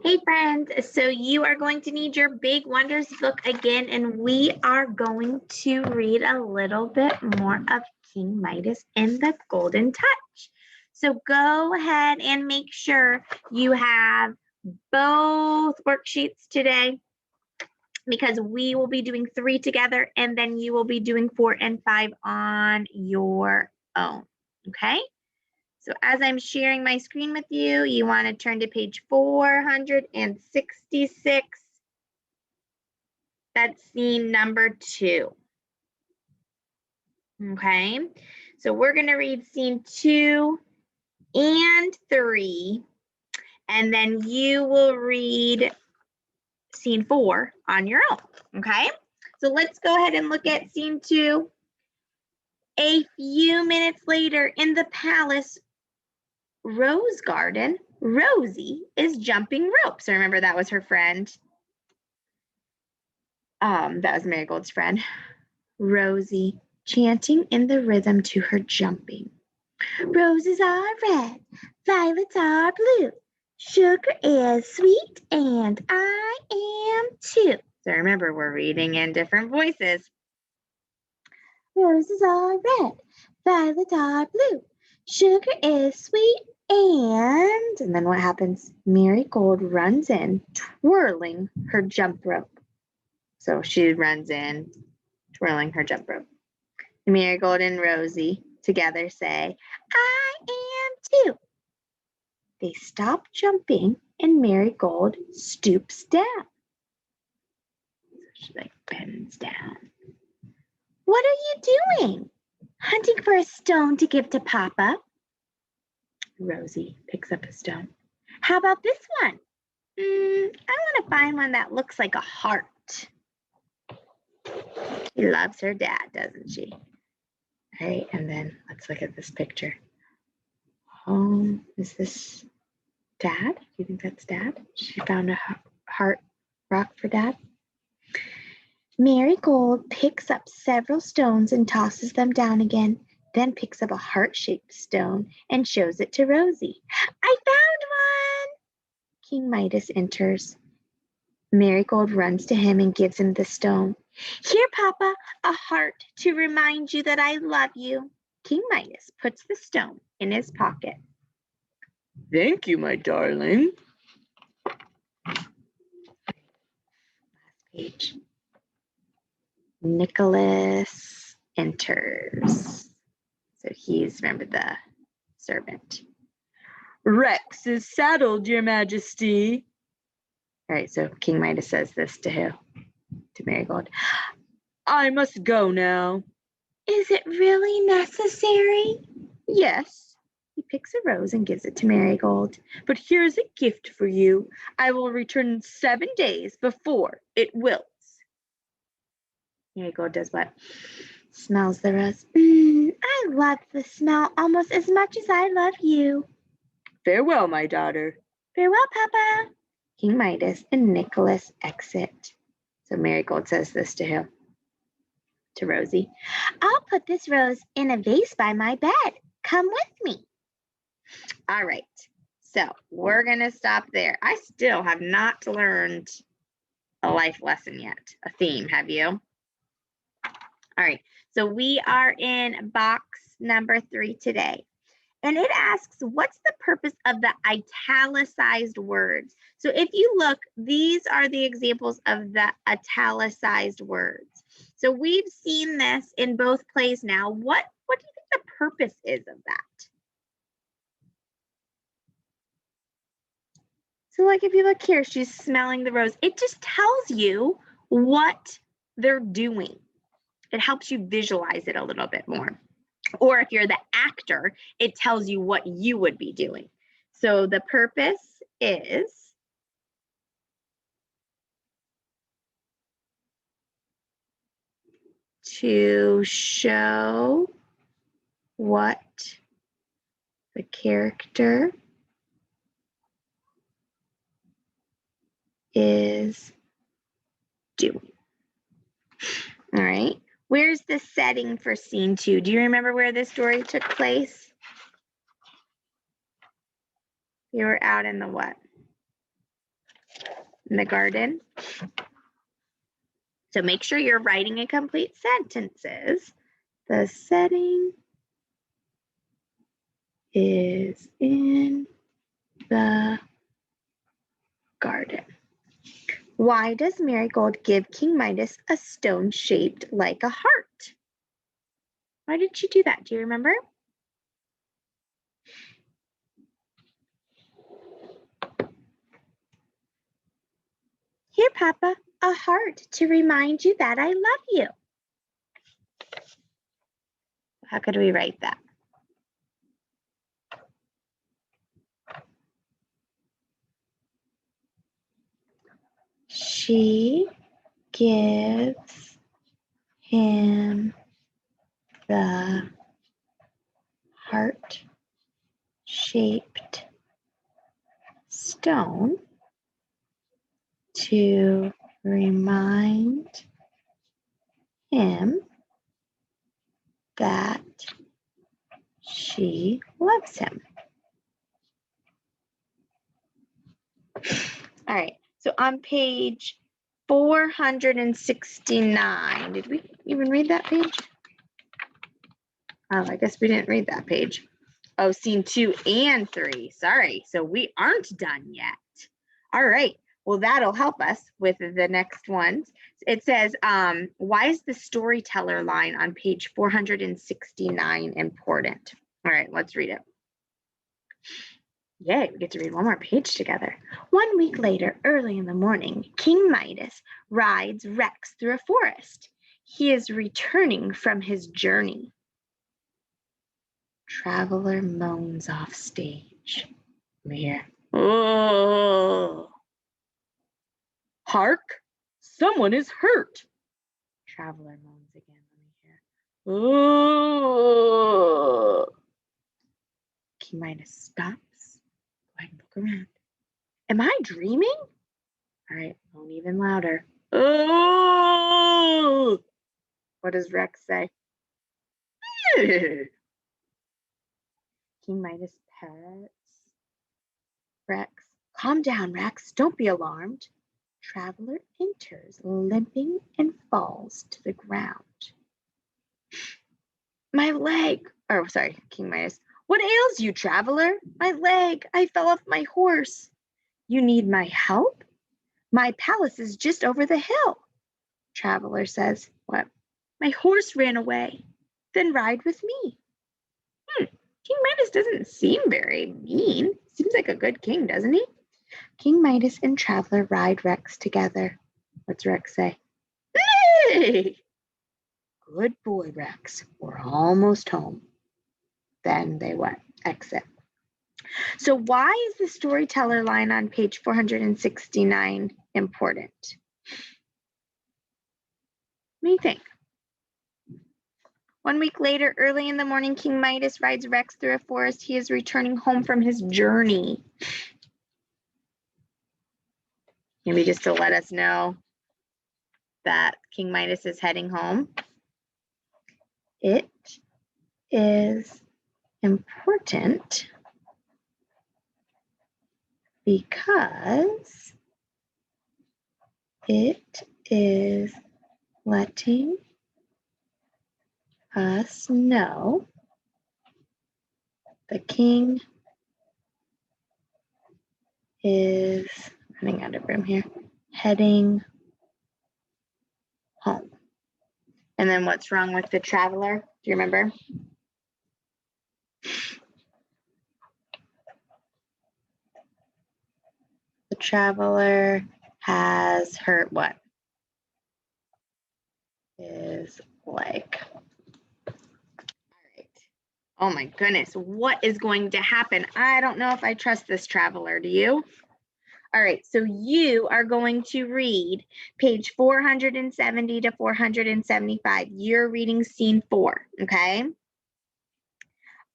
Hey friends, so you are going to need your Big Wonders book again, and we are going to read a little bit more of King Midas and the Golden Touch. So go ahead and make sure you have both worksheets today because we will be doing 3 together and then you will be doing 4 and 5 on your own, okay? So as I'm sharing my screen with you, you want to turn to page 466. That's scene number 2. Okay, so we're going to read scene 2 and 3, and then you will read scene 4 on your own. Okay, so let's go ahead and look at scene 2. A few minutes later in the palace rose garden, Rosie is jumping rope. So remember that was her friend. That was Marigold's friend. Rosie, chanting in the rhythm to her jumping. Roses are red, violets are blue. Sugar is sweet, and I am too. So remember, we're reading in different voices. Roses are red, violets are blue. Sugar is sweet, and then what happens? Marigold runs in, twirling her jump rope. So she runs in, twirling her jump rope. Marigold and Rosie together say, I am too. They stop jumping and Marigold stoops down. So she bends down. What are you doing? Hunting for a stone to give to Papa. Rosie picks up a stone. How about this one? I want to find one that looks like a heart. She loves her dad, doesn't she? All right, and then let's look at this picture. Is this Dad? Do you think that's Dad? She found a heart rock for Dad. Marigold picks up several stones and tosses them down again, then picks up a heart-shaped stone and shows it to Rosie. I found one! King Midas enters. Marigold runs to him and gives him the stone. Here, Papa, a heart to remind you that I love you. King Midas puts the stone in his pocket. Thank you, my darling. Last page. Nicholas enters. So he's, remember, the servant. Rex is saddled, your majesty. All right, so King Midas says this to who? To Marigold. I must go now. Is it really necessary? Yes. He picks a rose and gives it to Marigold. But here's a gift for you. I will return in 7 days before it wilts. Marigold does what? Smells the rose. I love the smell almost as much as I love you. Farewell, my daughter. Farewell, Papa. King Midas and Nicholas exit. So Marigold says this to who? To Rosie. I'll put this rose in a vase by my bed. Come with me. All right. So we're going to stop there. I still have not learned a life lesson yet, a theme. Have you? All right. So we are in box number 3 today. And it asks, what's the purpose of the italicized words? So if you look, these are the examples of the italicized words. So we've seen this in both plays now. What do you think the purpose is of that? So like if you look here, she's smelling the rose. It just tells you what they're doing. It helps you visualize it a little bit more. Or if you're the actor, it tells you what you would be doing. So the purpose is to show what the character is doing. All right. Where's the setting for scene 2? Do you remember where this story took place? You were out in the what? in the garden. So make sure you're writing in complete sentences. The setting is in the garden. Why does Marigold give King Midas a stone shaped like a heart? Why did she do that? Do you remember? Here, Papa, a heart to remind you that I love you. How could we write that? She gives him the heart-shaped stone to remind him that she loves him. All right, so on page 469, did we even read that page? Oh, I guess we didn't read that page. Oh, scene 2 and 3. Sorry, so we aren't done yet. All right, well, that'll help us with the next ones. It says, why is the storyteller line on page 469 important? All right, let's read it. Yay, we get to read one more page together. 1 week later, early in the morning, King Midas rides Rex through a forest. He is returning from his journey. Traveler moans off stage. Let me hear. Oh. Hark! Someone is hurt. Traveler moans again. Let me hear. Oh. King Midas stops. Go ahead and look around. Am I dreaming? All right, moan even louder. Oh. What does Rex say? King Midas pets Rex. Calm down, Rex. Don't be alarmed. Traveler enters, limping and falls to the ground. My leg. Oh, sorry, King Midas. What ails you, traveler? My leg. I fell off my horse. You need my help? My palace is just over the hill. Traveler says, what? My horse ran away. Then ride with me. King Midas doesn't seem very mean. Seems like a good king, doesn't he? King Midas and Traveler ride Rex together. What's Rex say? Hey! Good boy, Rex. We're almost home. Then they what? Exit. So why is the storyteller line on page 469 important? What do you think? 1 week later, early in the morning, King Midas rides Rex through a forest. He is returning home from his journey. Maybe just to let us know that King Midas is heading home. It is important because it is letting us know the king is running out of room here, heading home. And then what's wrong with the traveler? Do you remember? The traveler has hurt what? His leg. All right. Oh my goodness, what is going to happen? I don't know if I trust this traveler. Do you? All right, so you are going to read page 470 to 475. You're reading scene 4, okay?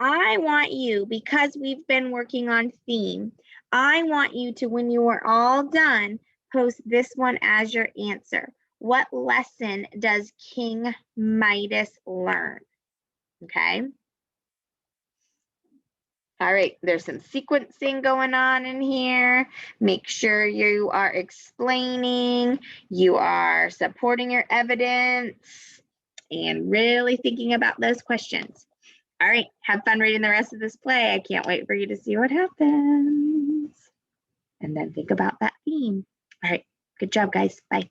I want you, because we've been working on theme, I want you to, when you are all done, post this one as your answer. What lesson does King Midas learn? Okay. All right, there's some sequencing going on in here. Make sure you are explaining, you are supporting your evidence, and really thinking about those questions. All right, have fun reading the rest of this play. I can't wait for you to see what happens. And then think about that theme. All right, good job, guys. Bye.